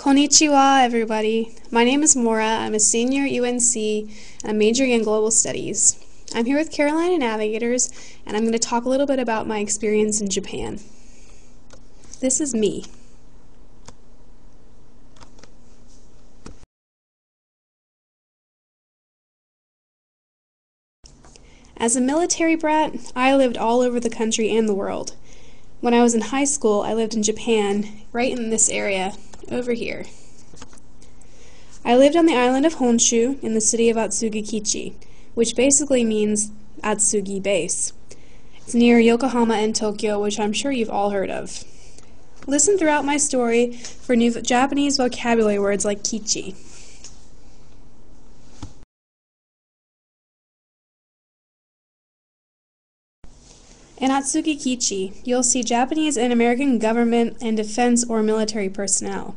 Konnichiwa, everybody. My name is Maura. I'm a senior at UNC, and I'm majoring in global studies. I'm here with Carolina Navigators, and I'm going to talk a little bit about my experience in Japan. This is me. As a military brat, I lived all over the country and the world. When I was in high school, I lived in Japan, right in this area, over here. I lived on the island of Honshu in the city of Atsugi-Kichi, which basically means Atsugi Base. It's near Yokohama and Tokyo, which I'm sure you've all heard of. Listen throughout my story for new Japanese vocabulary words like kichi. In Atsugi-Kichi, you'll see Japanese and American government and defense or military personnel.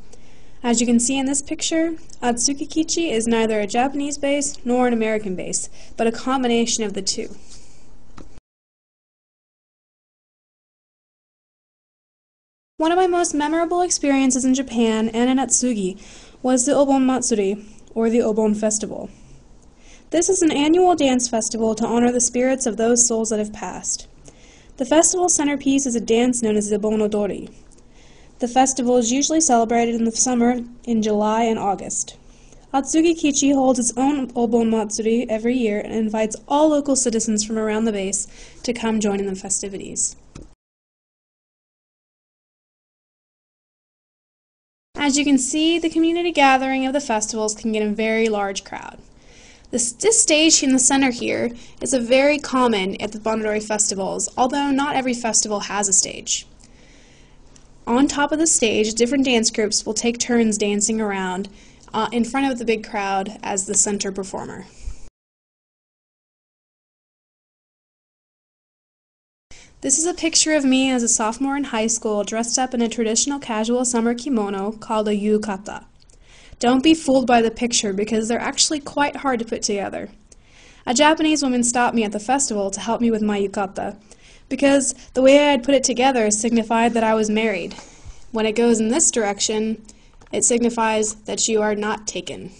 As you can see in this picture, Atsugi-Kichi is neither a Japanese base nor an American base, but a combination of the two. One of my most memorable experiences in Japan and in Atsugi was the Obon Matsuri, or the Obon Festival. This is an annual dance festival to honor the spirits of those souls that have passed. The festival's centerpiece is a dance known as the Bon Odori. The festival is usually celebrated in the summer in July and August. Atsugi-Kichi holds its own Obon Matsuri every year and invites all local citizens from around the base to come join in the festivities. As you can see, the community gathering of the festivals can get a very large crowd. This stage in the center here is very common at the Bon Odori festivals, although not every festival has a stage. On top of the stage, different dance groups will take turns dancing around in front of the big crowd as the center performer. This is a picture of me as a sophomore in high school dressed up in a traditional casual summer kimono called a yukata. Don't be fooled by the picture because they're actually quite hard to put together. A Japanese woman stopped me at the festival to help me with my yukata because the way I had put it together signified that I was married. When it goes in this direction, it signifies that you are not taken.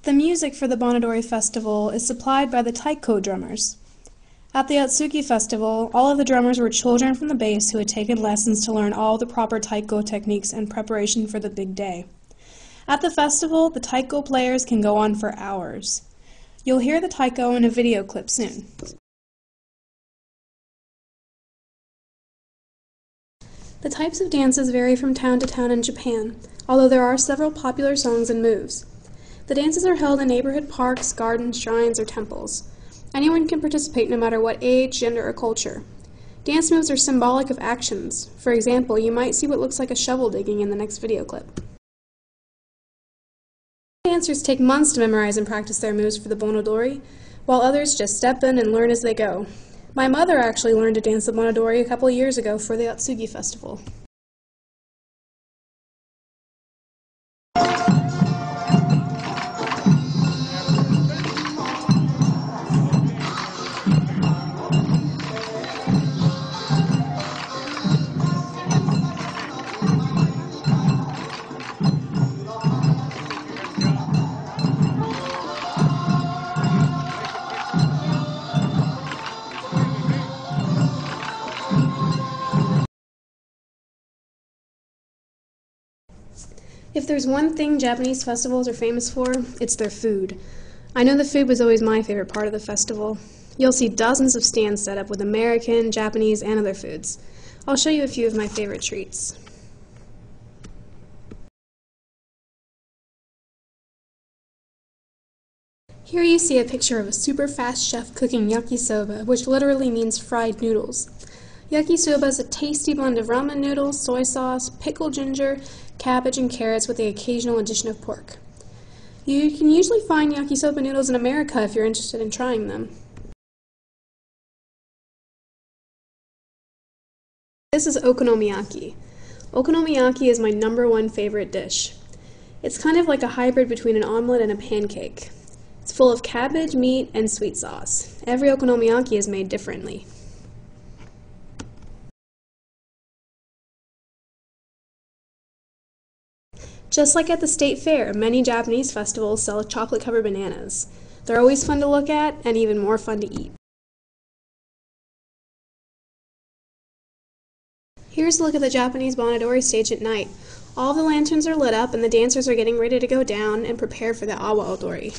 The music for the Bon Odori Festival is supplied by the taiko drummers. At the Atsugi Festival, all of the drummers were children from the base who had taken lessons to learn all the proper taiko techniques in preparation for the big day. At the festival, the taiko players can go on for hours. You'll hear the taiko in a video clip soon. The types of dances vary from town to town in Japan, although there are several popular songs and moves. The dances are held in neighborhood parks, gardens, shrines, or temples. Anyone can participate no matter what age, gender, or culture. Dance moves are symbolic of actions. For example, you might see what looks like a shovel digging in the next video clip. Dancers take months to memorize and practice their moves for the Bon Odori, while others just step in and learn as they go. My mother actually learned to dance the Bon Odori a couple of years ago for the Atsugi Festival. If there's one thing Japanese festivals are famous for, it's their food. I know the food was always my favorite part of the festival. You'll see dozens of stands set up with American, Japanese, and other foods. I'll show you a few of my favorite treats. Here you see a picture of a super fast chef cooking yakisoba, which literally means fried noodles. Yakisoba is a tasty blend of ramen noodles, soy sauce, pickled ginger, cabbage, and carrots with the occasional addition of pork. You can usually find yakisoba noodles in America if you're interested in trying them. This is okonomiyaki. Okonomiyaki is my #1 favorite dish. It's kind of like a hybrid between an omelet and a pancake. It's full of cabbage, meat, and sweet sauce. Every okonomiyaki is made differently. Just like at the state fair, many Japanese festivals sell chocolate-covered bananas. They're always fun to look at and even more fun to eat. Here's a look at the Japanese Bon Odori stage at night. All the lanterns are lit up and the dancers are getting ready to go down and prepare for the Awa Odori.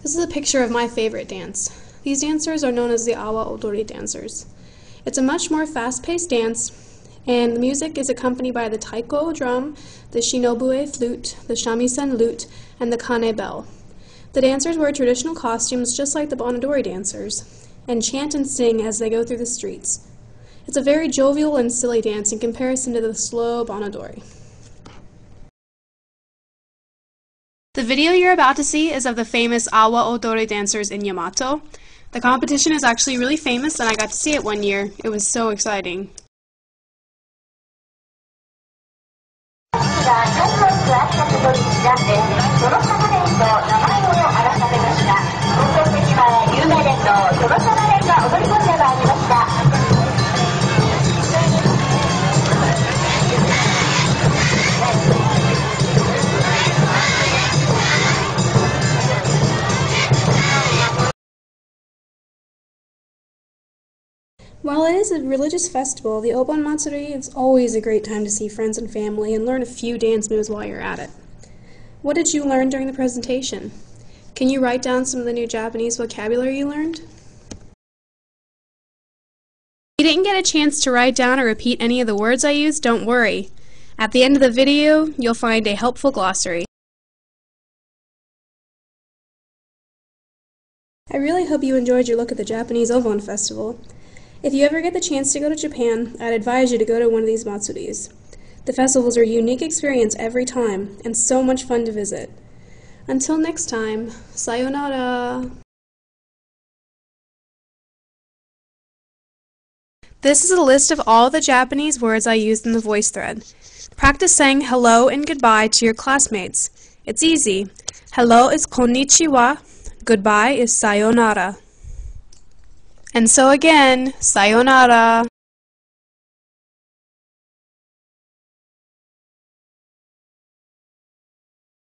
This is a picture of my favorite dance. These dancers are known as the Awa Odori dancers. It's a much more fast-paced dance, and the music is accompanied by the taiko drum, the shinobue flute, the shamisen lute, and the kane bell. The dancers wear traditional costumes just like the Bon Odori dancers, and chant and sing as they go through the streets. It's a very jovial and silly dance in comparison to the slow Bon Odori. The video you're about to see is of the famous Awa Odori dancers in Yamato. The competition is actually really famous and I got to see it one year. It was so exciting. While it is a religious festival, the Obon Matsuri is always a great time to see friends and family and learn a few dance moves while you're at it. What did you learn during the presentation? Can you write down some of the new Japanese vocabulary you learned? If you didn't get a chance to write down or repeat any of the words I used, don't worry. At the end of the video, you'll find a helpful glossary. I really hope you enjoyed your look at the Japanese Obon Festival. If you ever get the chance to go to Japan, I'd advise you to go to one of these Matsuris. The festivals are a unique experience every time, and so much fun to visit. Until next time, sayonara! This is a list of all the Japanese words I used in the VoiceThread. Practice saying hello and goodbye to your classmates. It's easy. Hello is konnichiwa, goodbye is sayonara. And so again, sayonara.